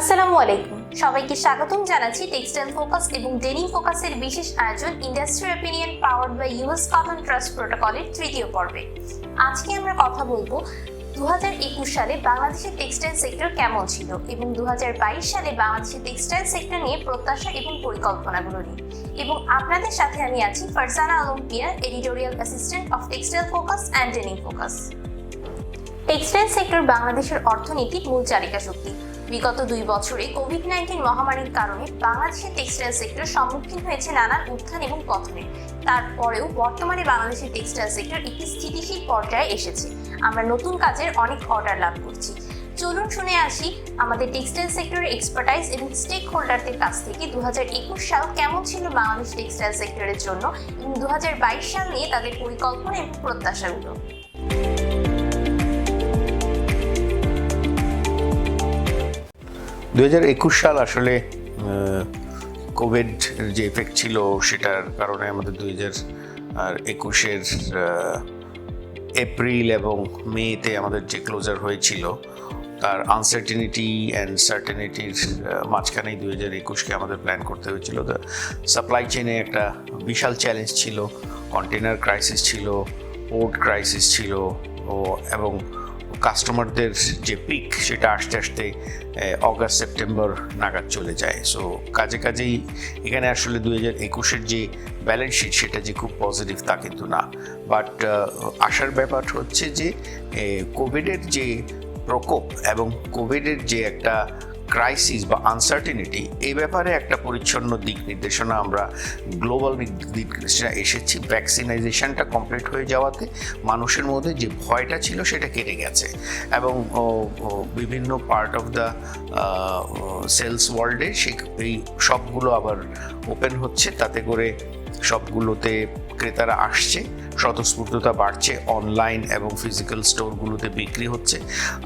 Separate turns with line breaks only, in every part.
আসসালামু আলাইকুম, সবাইকে স্বাগতম জানাচ্ছি টেক্সটাইল ফোকাস এবং ডেনিম ফোকাসের বিশেষ আয়োজন industry opinion powered by US cotton trust প্রোটোকলের তৃতীয় পর্বে। আজকে আমরা কথা বলবো 2021 সালে বাংলাদেশের টেক্সটাইল সেক্টর কেমন ছিল এবং 2022 সালে বাংলাদেশের টেক্সটাইল সেক্টর নিয়ে প্রত্যাশা এবং পরিকল্পনাগুলো নিয়ে। এবং আপনাদের সাথে আমি আছি Farzana Alam Piya, editorial assistant of Textile Focus and Denim Focus. Textile sector বাংলাদেশের অর্থনীতির মূল চালিকা শক্তি। বিগত 2 বছরে কোভিড-19 মহামারীর কারণে বাংলাদেশের টেক্সটাইল সেক্টর সম্মুখীন হয়েছে নানান উত্থান এবং পতনের। তারপরেও বর্তমানে বাংলাদেশের টেক্সটাইল সেক্টর একটি স্থিতিশীল পর্যায়ে এসেছে। আমরা নতুন কাজের অনেক অর্ডার লাভ করছি। চলুন শুনে আসি আমাদের টেক্সটাইল সেক্টরের এক্সপার্টাইজ এবং স্টেক হোল্ডারদের কাছ থেকে 2021 সাল কেমন ছিল বাংলাদেশ টেক্সটাইল সেক্টরের জন্য এবং 2022 সাল নিয়ে তাদের পরিকল্পনা এবং প্রত্যাশাগুলো।
2021 সাল আসলে কোভিড যে এফেক্ট ছিল সেটার কারণে আমাদের 2021-এর এপ্রিল এবং মেতে আমাদের যে ক্লোজার হয়েছিল তার আনসার্টেনিটি অ্যান্ড সার্টেনিটির মাঝখানেই 2021-কে আমাদের প্ল্যান করতে হয়েছিল। সাপ্লাই চেনে একটা বিশাল চ্যালেঞ্জ ছিল, কন্টেনার ক্রাইসিস ছিল, পোর্ট ক্রাইসিস ছিল এবং কাস্টমারদের যে পিক সেটা আস্তে আস্তে অগাস্ট সেপ্টেম্বর নাগাদ চলে যায়। সো কাজেই এখানে আসলে 2021-এর যে ব্যালেন্স শিট সেটা যে খুব পজিটিভ তা কিন্তু না। বাট আশার ব্যাপার হচ্ছে যে কোভিডের যে প্রকোপ এবং কোভিডের যে একটা ক্রাইসিস বা আনসার্টেনিটি, এই ব্যাপারে একটা পরিচ্ছন্ন দিক নির্দেশনা আমরা গ্লোবাল দিক নির্দেশনা এসেছি। ভ্যাকসিনাইজেশনটা কমপ্লিট হয়ে যাওয়াতে মানুষের মধ্যে যে ভয়টা ছিল সেটা কেটে গেছে এবং বিভিন্ন পার্ট অফ দ্য সেলস ওয়ার্ল্ডে এই সবগুলো আবার ওপেন হচ্ছে, তাতে করে সবগুলোতে ক্রেতারা আসছে, স্বতঃস্ফূর্ততা বাড়ছে, অনলাইন এবং ফিজিক্যাল স্টোরগুলোতে বিক্রি হচ্ছে।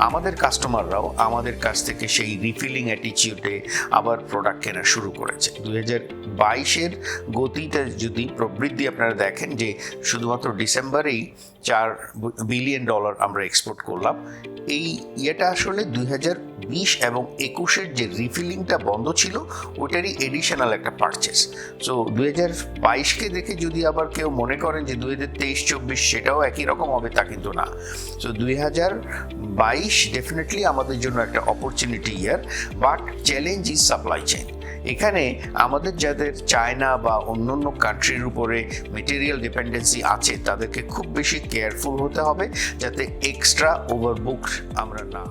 আমাদের কাস্টমাররাও আমাদের কাছ থেকে সেই রিফিলিং অ্যাটিটিউডে আবার প্রোডাক্ট কেনা শুরু করেছে। 2022-এর গতিতে যদি প্রবৃদ্ধি আপনারা দেখেন যে শুধুমাত্র ডিসেম্বরেই $4 বিলিয়ন আমরা এক্সপোর্ট করলাম। এই ইয়েটা আসলে 2020 এবং 21-এর যে রিফিলিংটা বন্ধ ছিল ওটারই এডিশনাল একটা পারচেস। সো 2022-কে দেখে যদি আবার কেউ মনে করেন যে 2023-24 সেটাও একই রকম হবে, তা কিন্তু না। সো 2022 ডেফিনেটলি আমাদের জন্য একটা opportunity year, but challenge is supply chain. এখানে আমাদের যাদের চায়না বা অন্যান্য কান্ট্রির উপরে মেটেরিয়াল ডিপেন্ডেন্সি আছে তাদেরকে খুব বেশি কেয়ারফুল হতে হবে যাতে এক্সট্রা ওভারবুক আমরা না।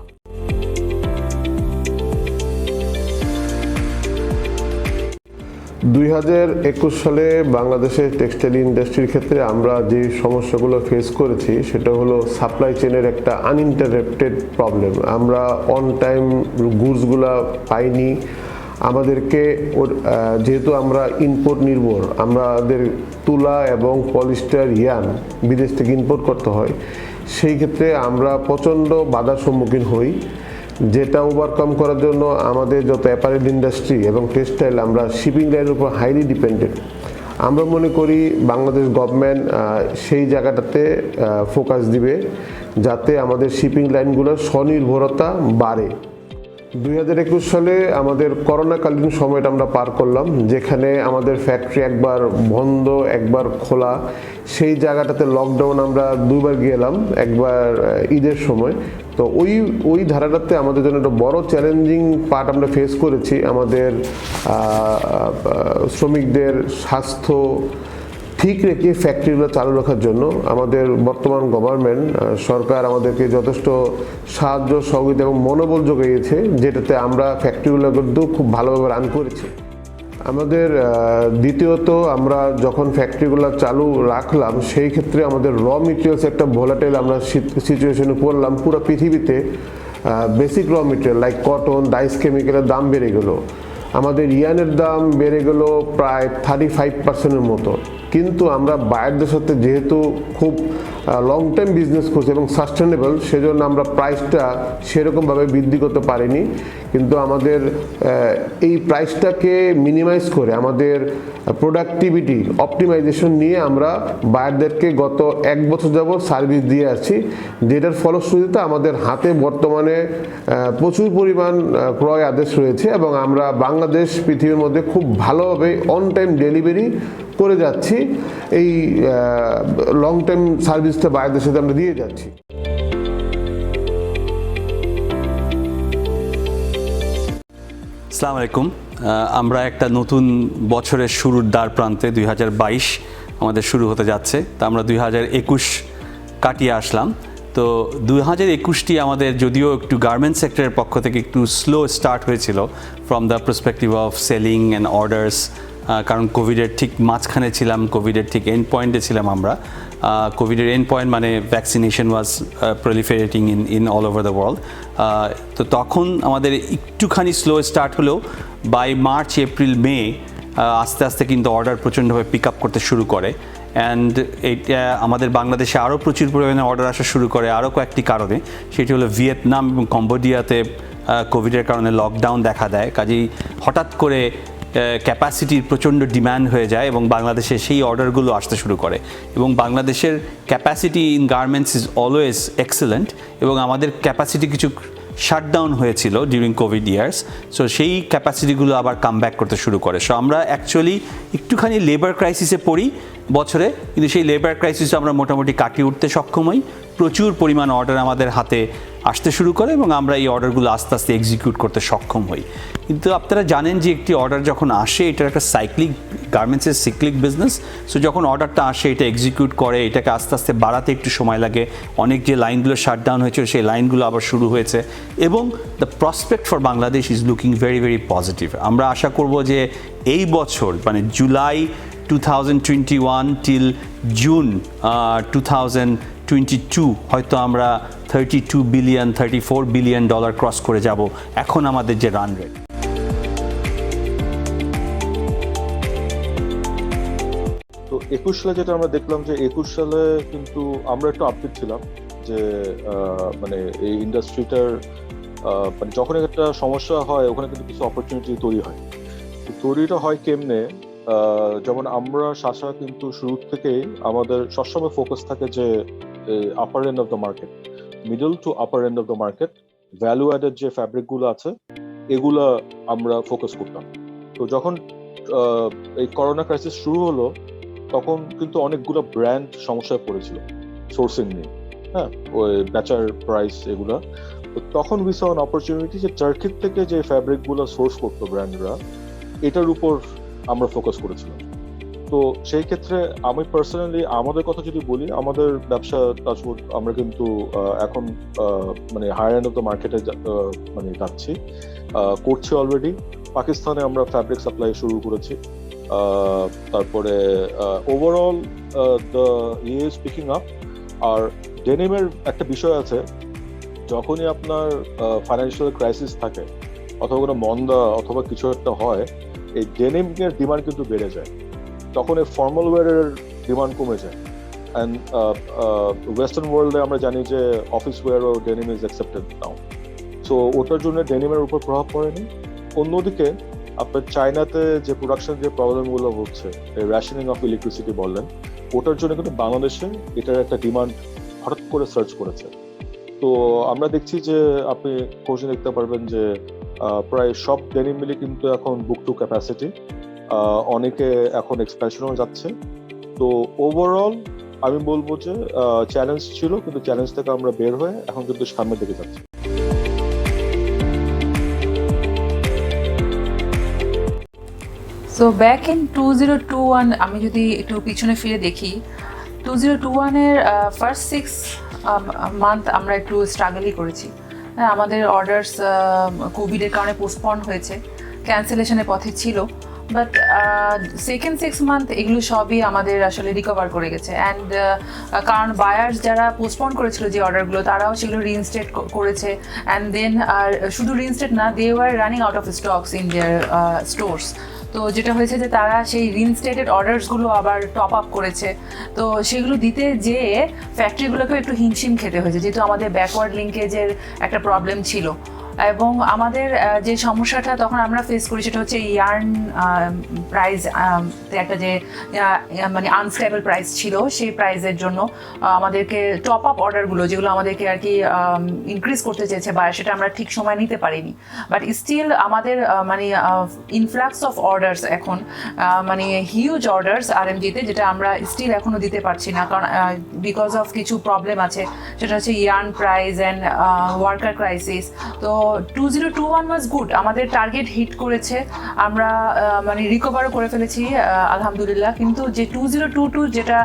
2021 সালে বাংলাদেশের টেক্সটাইল ইন্ডাস্ট্রির ক্ষেত্রে আমরা যে সমস্যাগুলো ফেস করেছি সেটা হলো সাপ্লাই চেনের একটা আনইন্টারাপ্টেড প্রবলেম। আমরা অন টাইম গুডসগুলো পাইনি। আমাদেরকে যেহেতু আমরা ইম্পোর্ট নির্ভর, আমাদের তুলা এবং পলিস্টার ইয়ান বিদেশ থেকে ইম্পোর্ট করতে হয়, সেই ক্ষেত্রে আমরা প্রচণ্ড বাধার সম্মুখীন হই, যেটা ওভারকাম করার জন্য আমাদের যত অ্যাপারেল ইন্ডাস্ট্রি এবং টেক্সটাইল আমরা শিপিং লাইনের উপর হাইলি ডিপেন্ডেন্ট। আমরা মনে করি বাংলাদেশ গভর্নমেন্ট সেই জায়গাটাতে ফোকাস দিবে যাতে আমাদের শিপিং লাইনগুলোর স্বনির্ভরতা বাড়ে। 2021 সালে আমাদের করোনাকালীন সময়টা আমরা পার করলাম, যেখানে আমাদের ফ্যাক্টরি একবার বন্ধ একবার খোলা। সেই জায়গাটাতে লকডাউন আমরা 2বার গেলাম, একবার ঈদের সময়। তো ওই ধারাটাতে আমাদের জন্য একটা বড় চ্যালেঞ্জিং পার্ট আমরা ফেস করেছি। আমাদের শ্রমিকদের স্বাস্থ্য ঠিক রেখে ফ্যাক্টরিগুলো চালু রাখার জন্য আমাদের বর্তমান গভর্নমেন্ট সরকার আমাদেরকে যথেষ্ট সাহায্য সহযোগিতা এবং মনোবল যোগাইয়েছে, যেটাতে আমরা ফ্যাক্টরিগুলো কিন্তু খুব ভালোভাবে রান করেছি। আমাদের দ্বিতীয়ত, আমরা যখন ফ্যাক্টরিগুলো চালু রাখলাম সেই ক্ষেত্রে আমাদের র মেটেরিয়ালস একটা ভোলাটাইল আমরা সিচুয়েশনে পড়লাম। পুরো পৃথিবীতে basic raw material like cotton, dyes, কেমিক্যালের দাম বেড়ে গেল। আমাদের ইয়ানের দাম বেড়ে গেল প্রায় 35%-এর মতো। কিন্তু আমরা বায়ারদের সাথে যেহেতু খুব লং টাইম বিজনেস করছি এবং সাস্টেনেবল, সেজন্য আমরা প্রাইসটা সেরকমভাবে বৃদ্ধি করতে পারিনি। কিন্তু আমাদের এই প্রাইসটাকে মিনিমাইজ করে আমাদের প্রোডাক্টিভিটি অপটিমাইজেশন নিয়ে আমরা বায়ারদেরকে গত 1 বছর যাবত সার্ভিস দিয়ে আসছি, যেটার ফলশ্রুতিতে আমাদের হাতে বর্তমানে প্রচুর পরিমাণ ক্রয় আদেশ রয়েছে এবং আমরা বাংলাদেশ পৃথিবীর মধ্যে খুব ভালোভাবে অন টাইম ডেলিভারি করে যাচ্ছি। এই লং টাইম সার্ভিসটা বায়ারদের সাথে আমরা দিয়ে যাচ্ছি।
আসসালামু আলাইকুম। আমরা একটা নতুন বছরের শুরুর দ্বার প্রান্তে 2022 আমাদের শুরু হতে যাচ্ছে। তা আমরা 2021 কাটিয়ে আসলাম। তো 2021টি আমাদের যদিও একটু গার্মেন্টস সেক্টরের পক্ষ থেকে একটু স্লো স্টার্ট হয়েছিল from the perspective of selling and orders, কারণ কোভিডের ঠিক মাঝখানে ছিলাম, কোভিডের ঠিক এন্ড পয়েন্টে ছিলাম আমরা। কোভিডের এন্ড পয়েন্ট মানে vaccination was proliferating in all over the world. তো তখন আমাদের একটুখানি স্লো স্টার্ট হলেও বাই মার্চ এপ্রিল মে আস্তে আস্তে কিন্তু অর্ডার প্রচণ্ডভাবে পিক আপ করতে শুরু করে। অ্যান্ড এটা আমাদের বাংলাদেশে আরও প্রচুর পরিমাণে অর্ডার আসা শুরু করে আরও কয়েকটি কারণে। সেটি হলো ভিয়েতনাম এবং কম্বোডিয়াতে কোভিডের কারণে লকডাউন দেখা দেয়, কাজেই হঠাৎ করে ক্যাপাসিটির প্রচণ্ড ডিম্যান্ড হয়ে যায় এবং বাংলাদেশে সেই অর্ডারগুলো আসতে শুরু করে। এবং বাংলাদেশের capacity in garments is always excellent, এবং আমাদের ক্যাপাসিটি কিছু শাটডাউন হয়েছিল ডিউরিং কোভিড ইয়ার্স। সো সেই ক্যাপাসিটিগুলো আবার কাম ব্যাক করতে শুরু করে। সো আমরা অ্যাকচুয়ালি একটুখানি লেবার ক্রাইসিসে পড়ি বছরে, কিন্তু সেই লেবার ক্রাইসিসে আমরা মোটামুটি কাটিয়ে উঠতে সক্ষম হই। প্রচুর পরিমাণ অর্ডার আমাদের হাতে আসতে শুরু করে এবং আমরা এই অর্ডারগুলো আস্তে আস্তে এক্সিকিউট করতে সক্ষম হই। কিন্তু আপনারা জানেন যে একটি অর্ডার যখন আসে, এটার একটা সাইক্লিক, গার্মেন্টসের সাইক্লিক বিজনেস। সো যখন অর্ডারটা আসে, এটা এক্সিকিউট করে, এটাকে আস্তে আস্তে বাড়াতে একটু সময় লাগে। অনেক যে লাইনগুলো শাটডাউন হয়েছিল সেই লাইনগুলো আবার শুরু হয়েছে, এবং the prospect for Bangladesh is looking very very positive. আমরা আশা করব যে এই বছর মানে জুলাই 2021 টিল জুন 2022 হয়তো আমরা 32 বিলিয়ন 34 বিলিয়ন ডলার ক্রস করে যাব এখন আমাদের যে রান রেট।
তো 21 সালে যেটা আমরা দেখলাম যে 21 সালে কিন্তু আমরা একটু আপডেট ছিলাম যে মানে এই ইন্ডাস্ট্রিটার মানে যখন একটা সমস্যা হয় ওখানে কিন্তু কিছু অপরচুনিটি তৈরি হয়। তো তৈরিটা হয় কেমনে, যেমন আমরা শাসা কিন্তু শুরু থেকেই আমাদের সবসময় ফোকাস থাকে যে upper end of the market, middle to upper end of the market, value added যে ফ্যাব্রিকগুলো আছে এগুলা আমরা ফোকাস করতাম। তো যখন এই করোনা ক্রাইসিস শুরু হলো তখন কিন্তু অনেকগুলো ব্র্যান্ড সমস্যায় পড়েছিল সোর্সিং নিয়ে, হ্যাঁ, ওই বেচার প্রাইস এগুলা। তো তখন উই সো অ্যান অপরচুনিটি যে টার্কির থেকে যে ফ্যাব্রিকগুলো সোর্স করতো ব্র্যান্ডরা, এটার উপর আমরা ফোকাস করেছিলাম। তো সেই ক্ষেত্রে আমি পার্সোনালি আমাদের কথা যদি বলি, আমাদের ব্যবসা টাচউড আমরা কিন্তু এখন মানে হায়ার এন্ড অফ দ্য মার্কেটে মানে যাচ্ছি, করছি অলরেডি। পাকিস্তানে আমরা ফ্যাব্রিক সাপ্লাই শুরু করেছি। তারপরে ওভারঅল দ্য ইয়ে ইজ পিকিং আপ। আর ডেনিমের একটা বিষয় আছে, যখনই আপনার ফাইন্যান্সিয়াল ক্রাইসিস থাকে অথবা কোনো মন্দা অথবা কিছু একটা হয়, এই ডেনিমের ডিমান্ড কিন্তু বেড়ে যায়, তখন এই ফর্মাল ওয়্যারের ডিমান্ড কমে যায়। অ্যান্ড ওয়েস্টার্ন ওয়ার্ল্ডে আমরা জানি যে অফিস ওয়্যারও denim is accepted now. So ওটার জন্য ডেনিমের উপর প্রভাব পড়েনি। অন্যদিকে আপনার চায়নাতে যে প্রোডাকশন যে প্রবলেমগুলো হচ্ছে, এই রেশনিং অফ ইলেকট্রিসিটি বললেন, ওটার জন্য কিন্তু বাংলাদেশে এটার একটা ডিমান্ড হঠাৎ করে সার্চ করেছে। তো আমরা দেখছি যে আপনি খোঁজে দেখতে পারবেন যে প্রায় সব ডেনিম মিলে কিন্তু এখন বুক টু ক্যাপাসিটি, অনেকে এখন এক্সপ্যানশনও যাচ্ছে। তো ওভারঅল আমি বলবো যে চ্যালেঞ্জ ছিল, কিন্তু চ্যালেঞ্জ থেকে আমরা বের হয়ে এখন কিন্তু সামনের দিকে যাচ্ছি।
সো ব্যাক ইন 2021 আমি যদি একটু পিছনে ফিরে দেখি, 2021-এর ফার্স্ট 6 মান্থ আমরা একটু স্ট্রাগলই করেছি। হ্যাঁ, আমাদের অর্ডারস কোভিডের কারণে পোস্টপন্ড হয়েছে, ক্যান্সেলেশনের পথে ছিল, বাট সেকেন্ড 6 মান্থ এগুলো সবই আমাদের আসলে রিকভার করে গেছে। অ্যান্ড কারণ বায়ার্স যারা পোস্টপোন করেছিল যে অর্ডারগুলো, তারাও সেগুলো রিইনস্টেট করেছে। অ্যান্ড দেন আর শুধু রিইনস্টেট না, they were running out of stocks in their stores. তো যেটা হয়েছে যে তারা সেই রিইনস্টেটেড অর্ডারসগুলো আবার টপ আপ করেছে। তো সেগুলো দিতে যেয়ে ফ্যাক্টরিগুলোকেও একটু হিমশিম খেতে হয়েছে, যেহেতু আমাদের ব্যাকওয়ার্ড লিঙ্কেজের একটা প্রবলেম ছিল। এবং আমাদের যে সমস্যাটা তখন আমরা ফেস করি সেটা হচ্ছে ইয়ার্ন প্রাইস, একটা যে মানে আনস্টেবল প্রাইস ছিল, সেই প্রাইসের জন্য আমাদেরকে টপ আপ অর্ডারগুলো যেগুলো আমাদেরকে আর কি ইনক্রিজ করতে চেয়েছে বা সেটা আমরা ঠিক সময় নিতে পারিনি। বাট স্টিল আমাদের মানে ইনফ্লাক্স অফ অর্ডার্স এখন মানে হিউজ অর্ডার্স আরএমজিতে, যেটা আমরা স্টিল এখনও দিতে পারছি না, কারণ বিকজ অফ কিছু প্রবলেম আছে। সেটা হচ্ছে yarn price and worker crisis. তো 2021 ওয়াজ গুড, আমাদের টার্গেট হিট করেছে, আমরা মানে রিকভারও করে ফেলেছি আলহামদুলিল্লাহ। কিন্তু যে 2022 যেটা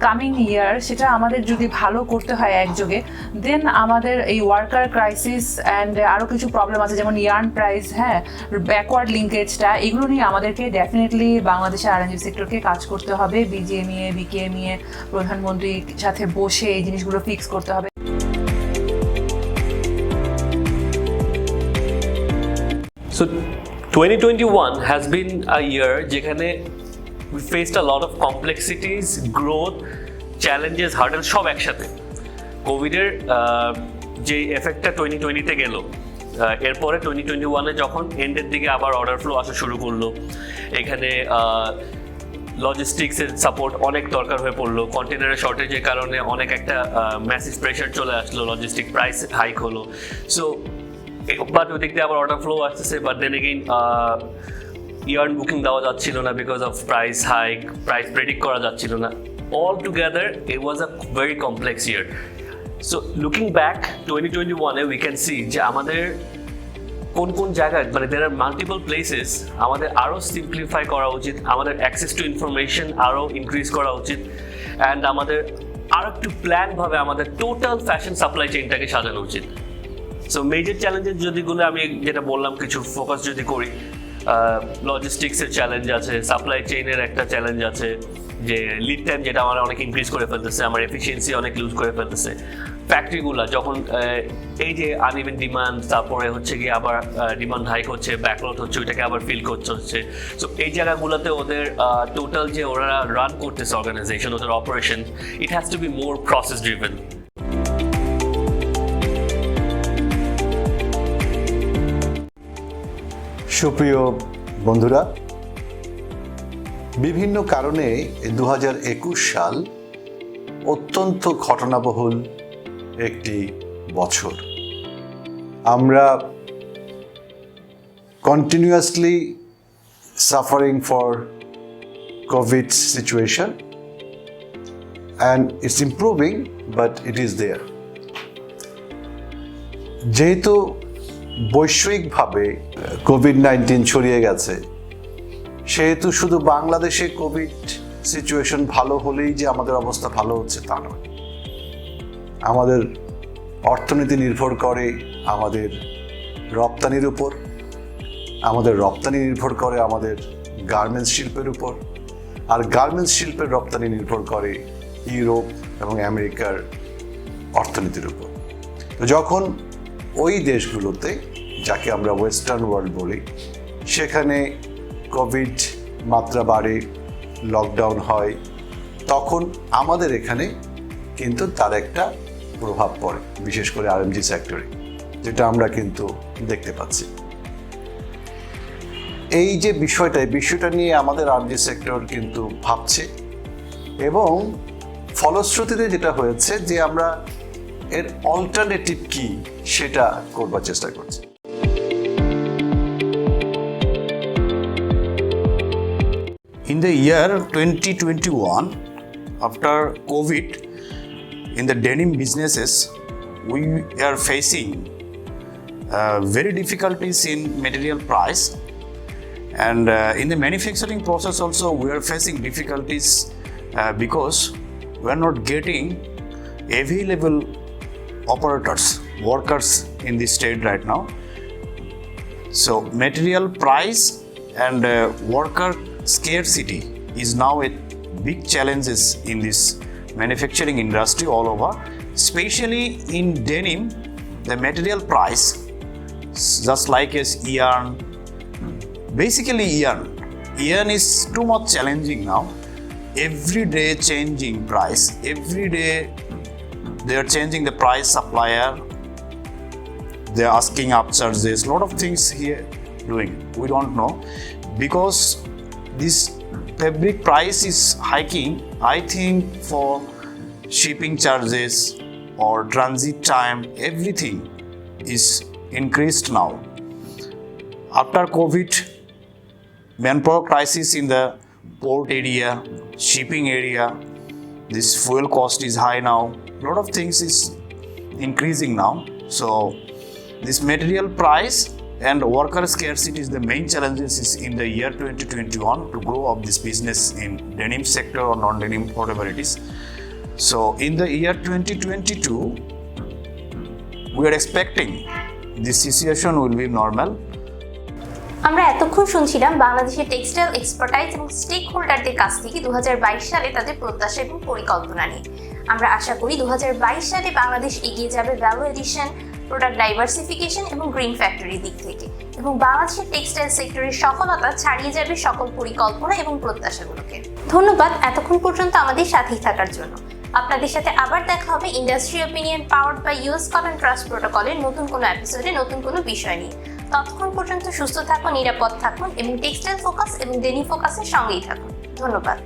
কামিং ইয়ার, সেটা আমাদের যদি ভালো করতে হয় একযোগে, দেন আমাদের এই ওয়ার্কার ক্রাইসিস অ্যান্ড আরও কিছু প্রবলেম আছে, যেমন ইয়ার্ন প্রাইস, হ্যাঁ, ব্যাকওয়ার্ড লিঙ্কেজটা, এগুলো নিয়ে আমাদেরকে ডেফিনেটলি বাংলাদেশের আরএনজি সেক্টরকে কাজ করতে হবে। বিজিএমইএ, বিকেএমইএ, প্রধানমন্ত্রীর সাথে বসে এই জিনিসগুলো ফিক্স করতে হবে।
So 2021 has been a year যেখানে we faced a lot of complexities, growth, challenges, hurdles সব একসাথে। কোভিডের যে এফেক্টটা 2020-তে গেল, এরপরে 2021-এ যখন এন্ডের দিকে আবার অর্ডার ফ্লো আসা শুরু করলো, এখানে লজিস্টিক্সের সাপোর্ট অনেক দরকার হয়ে পড়লো। কন্টেনারের শর্টেজের কারণে অনেক একটা ম্যাসিভ প্রেশার চলে আসলো, লজিস্টিক প্রাইস হাইক হলো। সো বাট ওই দিক দিয়ে আবার অর্ডার ফ্লো আসতেছে, but then again yarn booking দেওয়া যাচ্ছিল না because of price hike, price predict করা যাচ্ছিল না। All together it was a very complex year. So looking back 2021-এ উই ক্যান সি যে আমাদের কোন কোন জায়গায়, মানে দের আর মাল্টিপল প্লেসেস আমাদের আরও সিম্পলিফাই করা উচিত, আমাদের অ্যাক্সেস টু ইনফরমেশন আরও ইনক্রিজ করা উচিত, অ্যান্ড আমাদের আরও একটু প্ল্যানভাবে আমাদের টোটাল ফ্যাশন সাপ্লাই চেইনটাকে সাজানো উচিত। সো মেজর চ্যালেঞ্জেস যদিগুলো আমি যেটা বললাম কিছু ফোকাস যদি করি, লজিস্টিক্সের চ্যালেঞ্জ আছে, সাপ্লাই চেইনের একটা চ্যালেঞ্জ আছে, যে লিড টাইম যেটা আমার অনেক ইনক্রিজ করে ফেলতেছে, আমার এফিসিয়েন্সি অনেক লুজ করে ফেলতেছে। ফ্যাক্টরিগুলো যখন এই যে আনইভেন ডিমান্ড, তারপরে হচ্ছে গিয়ে আবার ডিমান্ড হাইক হচ্ছে, ব্যাকলট হচ্ছে, ওইটাকে আবার ফিল করতে হচ্ছে। সো এই জায়গাগুলোতে ওদের টোটাল যে ওরা রান করতেছে অর্গানাইজেশন, ওদের operation, it has to be more process driven.
সুপ্রিয় বন্ধুরা, বিভিন্ন কারণে 2021 সাল অত্যন্ত ঘটনাবহুল একটি বছর। আমরা continuously suffering for Covid situation and it's improving, but it is there. যেহেতু বৈশ্বিকভাবে কোভিড-19 ছড়িয়ে গেছে, সেহেতু শুধু বাংলাদেশে কোভিড সিচুয়েশন ভালো হলেই যে আমাদের অবস্থা ভালো হচ্ছে তা নয়। আমাদের অর্থনীতি নির্ভর করে আমাদের রপ্তানির উপর, আমাদের রপ্তানি নির্ভর করে আমাদের গার্মেন্টস শিল্পের উপর, আর গার্মেন্টস শিল্পের রপ্তানি নির্ভর করে ইউরোপ এবং আমেরিকার অর্থনীতির উপর। তো যখন ওই দেশগুলোতে, যাকে আমরা ওয়েস্টার্ন ওয়ার্ল্ড বলি, সেখানে কোভিড মাত্রা বাড়ে, লকডাউন হয়, তখন আমাদের এখানে কিন্তু তার একটা প্রভাব পড়ে, বিশেষ করে আরএমজি সেক্টরে, যেটা আমরা কিন্তু দেখতে পাচ্ছি। এই যে বিষয়টা নিয়ে আমাদের আরএমজি সেক্টর কিন্তু ভাবছে, এবং ফলশ্রুতিতে যেটা হয়েছে যে আমরা এর অল্টারনেটিভ কি সেটা করবার চেষ্টা করছি।
In the year 2021, after COVID, in the denim businesses, we are facing very difficulties in material price, and in the manufacturing process also we are facing difficulties because we are not getting available operators, workers in the state right now. So material price and worker scarcity is now a big challenges in this manufacturing industry all over, especially in denim. The material price, just like as yarn, basically yarn is too much challenging now. Every day changing price, every day they are changing the price, supplier they are asking up charges, lot of things here doing, we don't know, because this fabric price is hiking. I think for shipping charges or transit time, everything is increased now. After COVID, manpower crisis in the port area, shipping area, this fuel cost is high now. A lot of things is increasing now. So this material price and worker scarcity is the main challenges is in the year 2021 to grow up this business in denim sector or non-denim, whatever it is. So in the year 2022, we are expecting this situation will be normal.
আমরা এতক্ষণ শুনছিলাম বাংলাদেশের textile expertise এবং stake হোল্ডারদের কাছ থেকে 2022 সালে তাদের প্রত্যাশা এবং পরিকল্পনা নিয়ে। আমরা আশা করি 2022 সালে বাংলাদেশ এগিয়ে যাবে ভ্যালু এডিশন, প্রোডাক্ট ডাইভার্সিফিকেশন এবং গ্রিন ফ্যাক্টরির দিক থেকে, এবং বাংলাদেশের টেক্সটাইল সেক্টরের সফলতা ছাড়িয়ে যাবে সকল পরিকল্পনা এবং প্রত্যাশাগুলোকে। ধন্যবাদ এতক্ষণ পর্যন্ত আমাদের সাথেই থাকার জন্য। আপনাদের সাথে আবার দেখা হবে industry opinion powered by US cotton trust প্রোটোকলের নতুন কোনো এপিসোডে নতুন কোনো বিষয় নিয়ে। ততক্ষণ পর্যন্ত সুস্থ থাকুন, নিরাপদ থাকুন এবং টেক্সটাইল ফোকাস এবং ডেনিম ফোকাসের সঙ্গেই থাকুন। ধন্যবাদ।